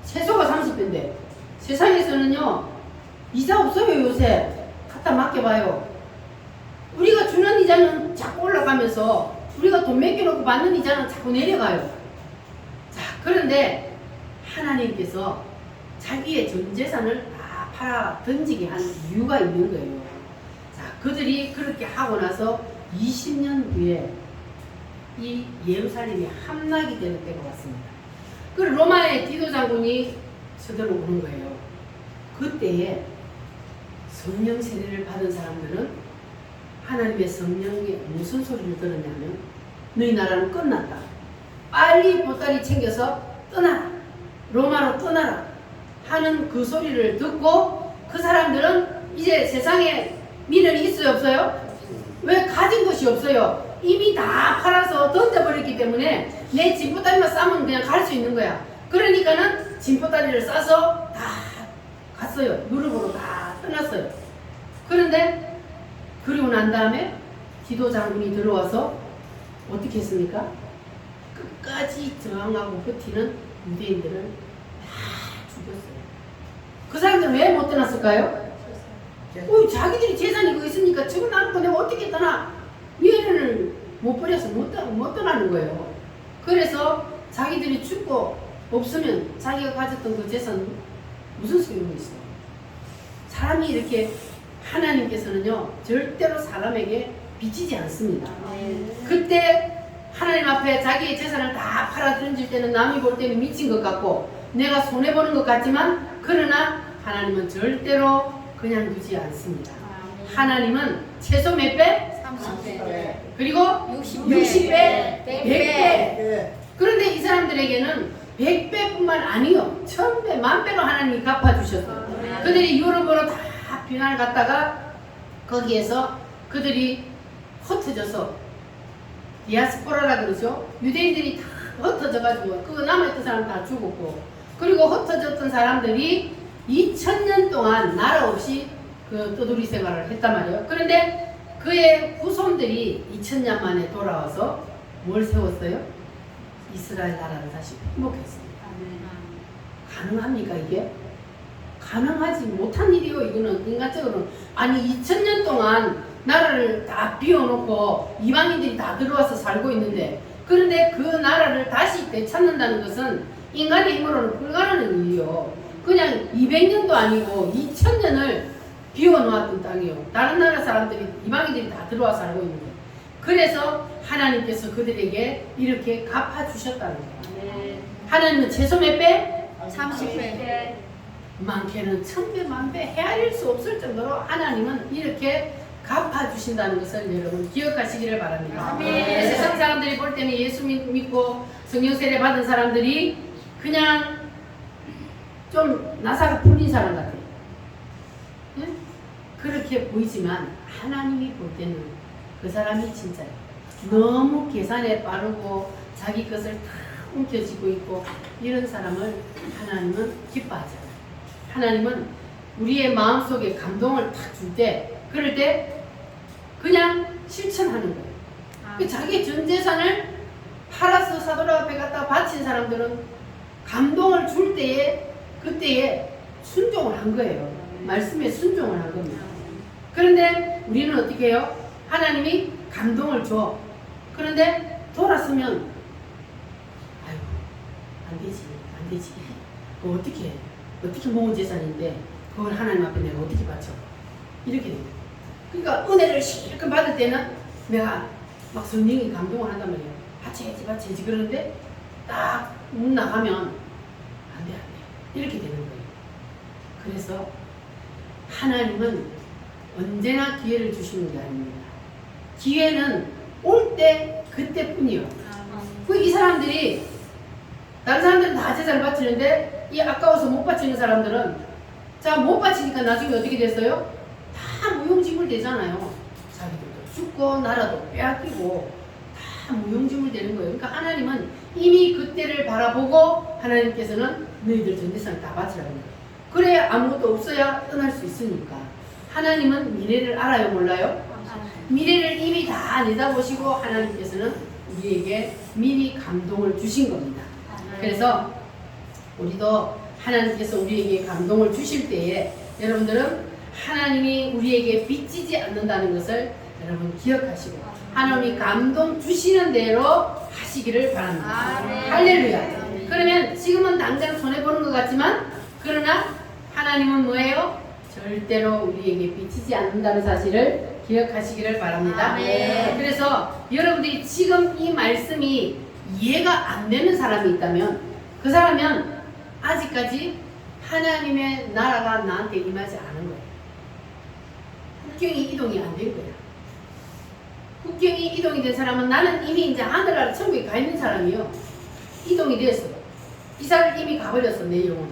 최소가 30배인데 세상에서는요 이자 없어요. 요새 갖다 맡겨봐요. 우리가 주는 이자는 자꾸 올라가면서 우리가 돈 맡겨놓고 받는 이자는 자꾸 내려가요. 자, 그런데 하나님께서 자기의 전 재산을 다 팔아 던지게 한 이유가 있는 거예요. 자, 그들이 그렇게 하고 나서 20년 뒤에 이 예루살렘이 함락이 되는 때가 왔습니다. 그 로마의 디도 장군이 쳐들어오는 거예요. 그때에 성령 세례를 받은 사람들은 하나님의 성령의 무슨 소리를 들었냐면 너희 나라는 끝났다. 빨리 보따리 챙겨서 떠나라. 로마로 떠나라. 하는 그 소리를 듣고 그 사람들은 이제 세상에 미련이 있어요 없어요? 왜 가진 것이 없어요? 이미 다 팔아서 던져버렸기 때문에 내 짐보따리만 싸면 그냥 갈 수 있는 거야. 그러니까는 짐보따리를 싸서 다 갔어요. 유럽으로 다 떠났어요. 그런데 그리고 난 다음에 디도 장군이 들어와서 어떻게 했습니까? 끝까지 저항하고 버티는 유대인들을 다 죽였어요. 그 사람들은 왜 못 떠났을까요? 자기들이 재산이 그거 있으니까 지금 나놓고 내가 어떻게 떠나? 미련을 못 버려서 못 떠나는 거예요. 그래서 자기들이 죽고 없으면 자기가 가졌던 그 재산은 무슨 소용이 있어요? 사람이 이렇게 하나님께서는요 절대로 사람에게 빚지지 않습니다. 그때 하나님 앞에 자기의 재산을 다 팔아 던질 때는 남이 볼 때는 미친 것 같고 내가 손해보는 것 같지만 그러나 하나님은 절대로 그냥 두지 않습니다. 하나님은 최소 몇 배? 30배. 그리고 60배, 100배. 그런데 이 사람들에게는 100배뿐만 아니요 1000배, 10,000배로 하나님이 갚아주셨어요. 그들이 유럽으로 다 비난을 갔다가 거기에서 그들이 흩어져서 디아스포라라 그러죠. 유대인들이 다 흩어져가지고 그 남아있던 사람 다 죽었고 그리고 흩어졌던 사람들이 2000년 동안 나라 없이 그 떠돌이 생활을 했단 말이에요. 그런데 그의 후손들이 2000년 만에 돌아와서 뭘 세웠어요? 이스라엘 나라를 다시 회복했습니다. 가능합니까 이게? 가능하지 못한 일이요. 이거는 인간적으로는. 아니 2000년 동안 나라를 다 비워놓고 이방인들이 다 들어와서 살고 있는데 그런데 그 나라를 다시 되찾는다는 것은 인간의 힘으로는 불가능한 일이요. 그냥 200년도 아니고 2000년을 비워놓았던 땅이요. 다른 나라 사람들이 이방인들이 다 들어와 살고 있는데 그래서 하나님께서 그들에게 이렇게 갚아주셨다는 거예요. 하나님은 최소 몇 배? 30배. 많게는 1000배, 10,000배 헤아릴 수 없을 정도로 하나님은 이렇게 갚아주신다는 것을 여러분 기억하시기를 바랍니다. 아멘. 세상 사람들이 볼 때는 예수 믿고 성령 세례 받은 사람들이 그냥 좀 나사가 풀린 사람 같아요. 네? 그렇게 보이지만 하나님이 볼 때는 그 사람이 진짜예요. 너무 계산에 빠르고 자기 것을 다 움켜쥐고 있고 이런 사람을 하나님은 기뻐하잖아요. 하나님은 우리의 마음속에 감동을 탁 줄 때 그럴 때 그냥 실천하는 거예요. 그 자기 전 재산을 팔아서 사도라 앞에 갖다 바친 사람들은 감동을 줄 때에 그때에 순종을 한 거예요. 말씀에 순종을 한 겁니다. 그런데 우리는 어떻게 해요? 하나님이 감동을 줘. 그런데 돌았으면 아이고 안 되지. 그거 어떻게 모은 재산인데 그걸 하나님 앞에 내가 어떻게 바쳐? 이렇게 돼요. 그러니까 은혜를 실컷 받을 때는 내가 막 성령이 감동을 한단 말이에요. 바쳐야지 그러는데 딱 문 나가면 안 돼. 이렇게 되는 거예요. 그래서 하나님은 언제나 기회를 주시는 게 아닙니다. 기회는 올 때 그때뿐이요. 이 사람들이 다른 사람들은 다 재산을 바치는데 이 아까워서 못 바치는 사람들은 자 못 바치니까 나중에 어떻게 됐어요? 다 무용지물 되잖아요. 자기들도 죽고 나라도 빼앗기고 다 무용지물 되는 거예요. 그러니까 하나님은 이미 그때를 바라보고 하나님께서는 너희들 전 재산을 다 바치라는 거예요. 그래 아무것도 없어야 떠날 수 있으니까. 하나님은 미래를 알아요 몰라요? 미래를 이미 다 내다보시고 하나님께서는 우리에게 미리 감동을 주신 겁니다. 그래서 우리도 하나님께서 우리에게 감동을 주실 때에 여러분들은 하나님이 우리에게 빚지지 않는다는 것을 여러분 기억하시고 하나님이 감동 주시는 대로 하시기를 바랍니다. 할렐루야. 그러면 지금은 당장 손해보는 것 같지만 그러나 하나님은 뭐예요? 절대로 우리에게 빚지지 않는다는 사실을 기억하시기를 바랍니다. 아멘. 그래서 여러분들이 지금 이 말씀이 이해가 안 되는 사람이 있다면 그 사람은 아직까지 하나님의 나라가 나한테 임하지 않은 거예요. 국경이 이동이 안 된 거야. 국경이 이동이 된 사람은 나는 이미 이제 하늘나라 천국에 가 있는 사람이요. 이동이 됐어. 이사를 이미 가버렸어, 내 영혼.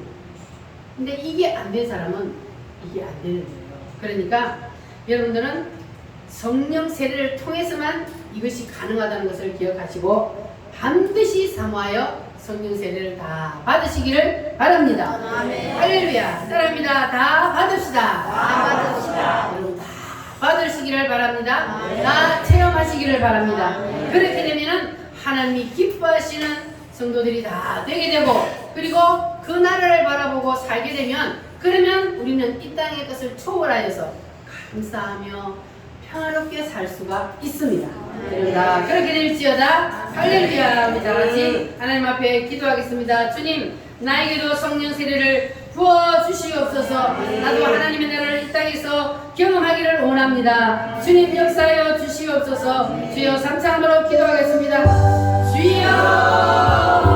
근데 이게 안 된 사람은 이게 안 되는 거예요. 그러니까 여러분들은 성령 세례를 통해서만 이것이 가능하다는 것을 기억하시고 반드시 사모하여 성령 세례를 다 받으시기를 바랍니다. 아멘. 할렐루야. 사랑합니다. 다 받읍시다. 다 받읍시다. 여러분 다 받으시기를 바랍니다. 아멘. 다 체험하시기를 바랍니다. 아멘. 그렇게 되면은 하나님이 기뻐하시는 성도들이 다 되게 되고 그리고 그 나라를 바라보고 살게 되면 그러면 우리는 이 땅의 것을 초월하여서 감사하며 평화롭게 살 수가 있습니다. 다 그렇게 될지어다. 할렐루야. 우리 다 같이 하나님 앞에 기도하겠습니다. 주님, 나에게도 성령 세례를 부어 주시옵소서. 나도 하나님의 나라를 이 땅에서 경험하기를 원합니다. 주님 역사하여 주시옵소서. 주여 삼창으로 기도하겠습니다. 주여